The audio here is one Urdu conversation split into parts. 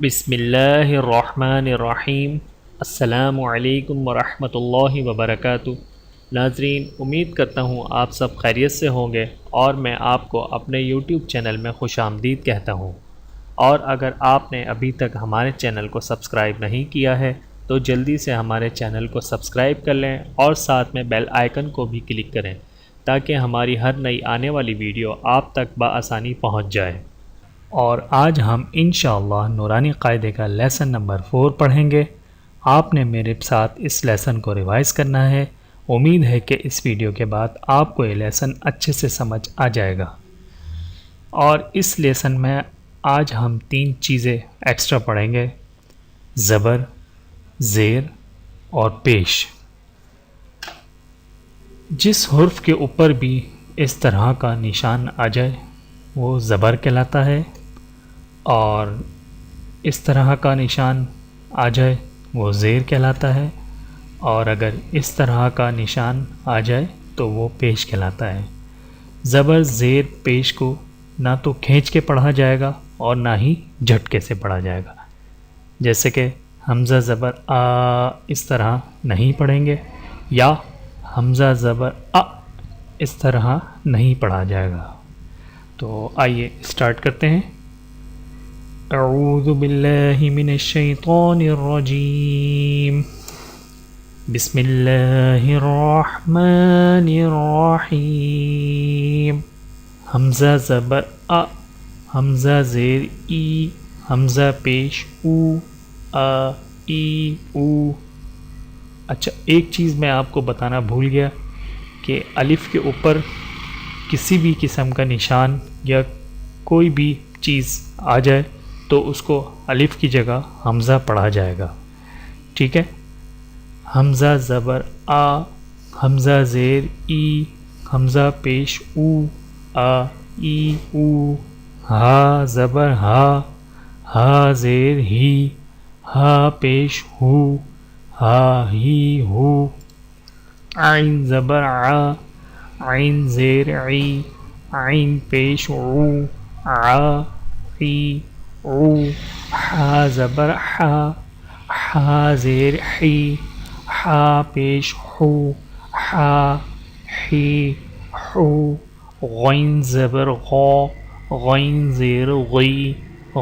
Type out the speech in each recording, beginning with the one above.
بسم اللہ الرحمن الرحیم۔ السلام علیکم ورحمۃ اللہ وبرکاتہ۔ ناظرین، امید کرتا ہوں آپ سب خیریت سے ہوں گے اور میں آپ کو اپنے یوٹیوب چینل میں خوش آمدید کہتا ہوں۔ اور اگر آپ نے ابھی تک ہمارے چینل کو سبسکرائب نہیں کیا ہے تو جلدی سے ہمارے چینل کو سبسکرائب کر لیں اور ساتھ میں بیل آئیکن کو بھی کلک کریں تاکہ ہماری ہر نئی آنے والی ویڈیو آپ تک بآسانی پہنچ جائے۔ اور آج ہم انشاءاللہ نورانی قاعدے کا لیسن نمبر 4 پڑھیں گے۔ آپ نے میرے ساتھ اس لیسن کو ریوائز کرنا ہے۔ امید ہے کہ اس ویڈیو کے بعد آپ کو یہ لیسن اچھے سے سمجھ آ جائے گا۔ اور اس لیسن میں آج ہم 3 چیزیں ایکسٹرا پڑھیں گے: زبر، زیر اور پیش۔ جس حرف کے اوپر بھی اس طرح کا نشان آ جائے وہ زبر کہلاتا ہے، اور اس طرح کا نشان آ جائے وہ زیر کہلاتا ہے، اور اگر اس طرح کا نشان آ جائے تو وہ پیش کہلاتا ہے۔ زبر، زیر، پیش کو نہ تو کھینچ کے پڑھا جائے گا اور نہ ہی جھٹکے سے پڑھا جائے گا۔ جیسے کہ حمزہ زبر آ اس طرح نہیں پڑھیں گے، یا حمزہ زبر آ اس طرح نہیں پڑھا جائے گا۔ تو آئیے اسٹارٹ کرتے ہیں۔ اعوذ باللہ من الشیطان الرجیم، بسم اللہ الرحمن الرحیم۔ حمزہ زبر آ، حمزہ زیر ای، حمزہ پیش او، آ ای او۔ اچھا، ایک چیز میں آپ کو بتانا بھول گیا کہ الف کے اوپر کسی بھی قسم کا نشان یا کوئی بھی چیز آ جائے تو اس کو الف کی جگہ حمزہ پڑھا جائے گا، ٹھیک ہے؟ حمزہ زبر آ، حمزہ زیر ای، حمزہ پیش او، آ ای او۔ ہا زبر ہا، ہا زیر ہی، ہا پیش ہو، ہا ہی ہو۔ عین زبر ع، عین زیر عی، عین پیش عو، ع عی عو۔ حا زبر حا، حا زیر حی، حا پیش حو، حا حی حو۔ غین زبر غا، غین زیر غی،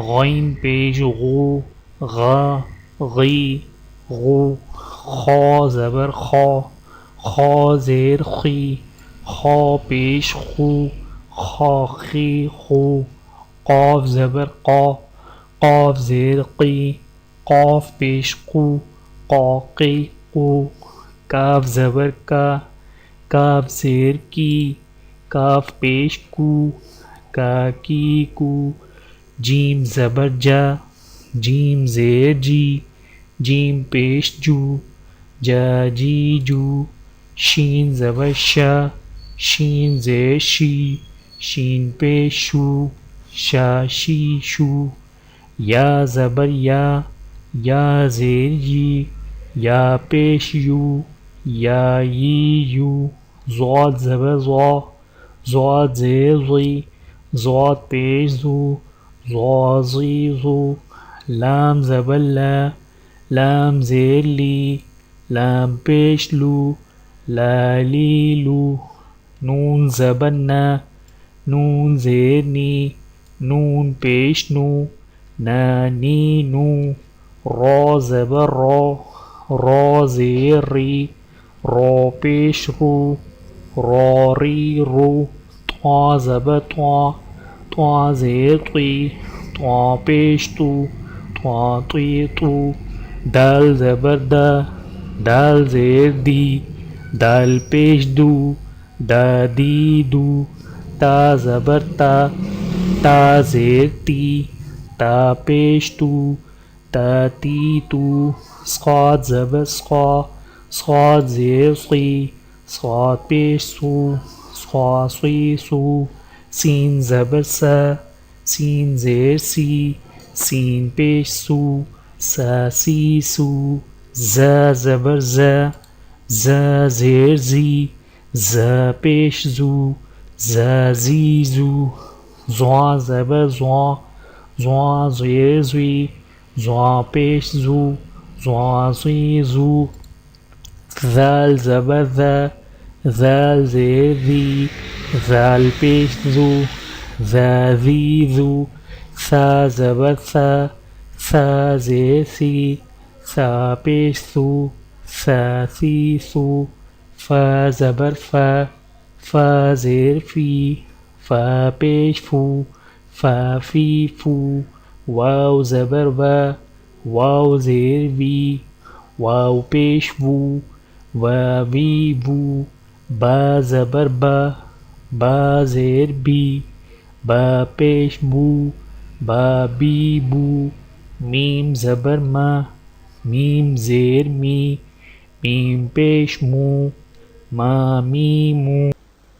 غین پیش غو، غا غی غو۔ خا زبر خا، خا زیر خی، خا پیش خو، خا خی خو۔ قاف زبر قا، قاف زیر قی، قاف پیش قو، قا قی قو۔ کاف زبر کا، کاف زیر کی، کاف پیش کو، کا کی کو۔ جیم زبر جا، جیم زیر جی، جیم پیش جو، جا جی جو۔ شین زبر شا، شین زیر شی، شین پیش شو، شا شی شو۔ یا زبر یا، یا زیر یی، یا پیش یو، یا یی یو۔ ضاد زبر ضا، ضاد زیر ضی، ضاد پیش زو، ضا ضی زو۔ لام زبر لا، لام زیر لی، لام پیش لو، لا لی لو۔ نون زبر نا، نون زیر نی، نون پیش نو، نا نی نو۔ را زبر را، را زیر ری، را پیش رو، را ری رو۔ طا زبر طا، طا زیر طی، طا پیش تو، طا طی تو۔ دال زبر دا، دال زیر دی، دال پیش دو، دا دی دو۔ تا زبر تا، تا زیر تی، تا پیش تو، تا تی تو۔ صاد زبر صا، صاد زیر صی، صاد پیش سو، صا صی سو۔ سین زبر سا، سین زیر سی، سین پیش سو، سا سی سو۔ ز زبر ز، ز زیر زی، ز پیش زو، ز زی زو۔ زا زبر زا، زا زیر زی، زوا پیش زو، زوا سی زو، ذال زبر ذا، ذال زیر ذی، ذال پیش ذو، ذا ذی ذو، ثا زبر ثا، ثا زیر سی، ثا پیش ثو، ثا سی ثو، فا زبر فا، فا زیر فی، فا پیش فو، فا فی فو، واو زبر وا، واو زیر وی، واو پیش وو، واوی وو، با زبر با، با زیر بی، با پیش بو، با بی بو، میم زبر ما، میم زیر می، میم پیش مو، ما می مو۔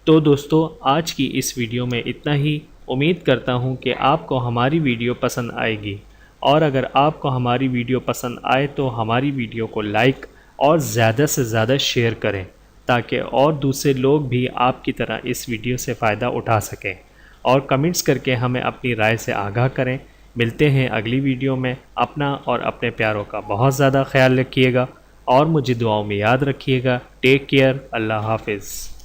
تو دوستو آج کی اس ویڈیو میں اتنا ہی۔ امید کرتا ہوں کہ آپ کو ہماری ویڈیو پسند آئے گی، اور اگر آپ کو ہماری ویڈیو پسند آئے تو ہماری ویڈیو کو لائک اور زیادہ سے زیادہ شیئر کریں، تاکہ اور دوسرے لوگ بھی آپ کی طرح اس ویڈیو سے فائدہ اٹھا سکیں، اور کمنٹس کر کے ہمیں اپنی رائے سے آگاہ کریں۔ ملتے ہیں اگلی ویڈیو میں۔ اپنا اور اپنے پیاروں کا بہت زیادہ خیال رکھیے گا، اور مجھے دعاؤں میں یاد رکھیے گا۔ Take care. اللہ حافظ۔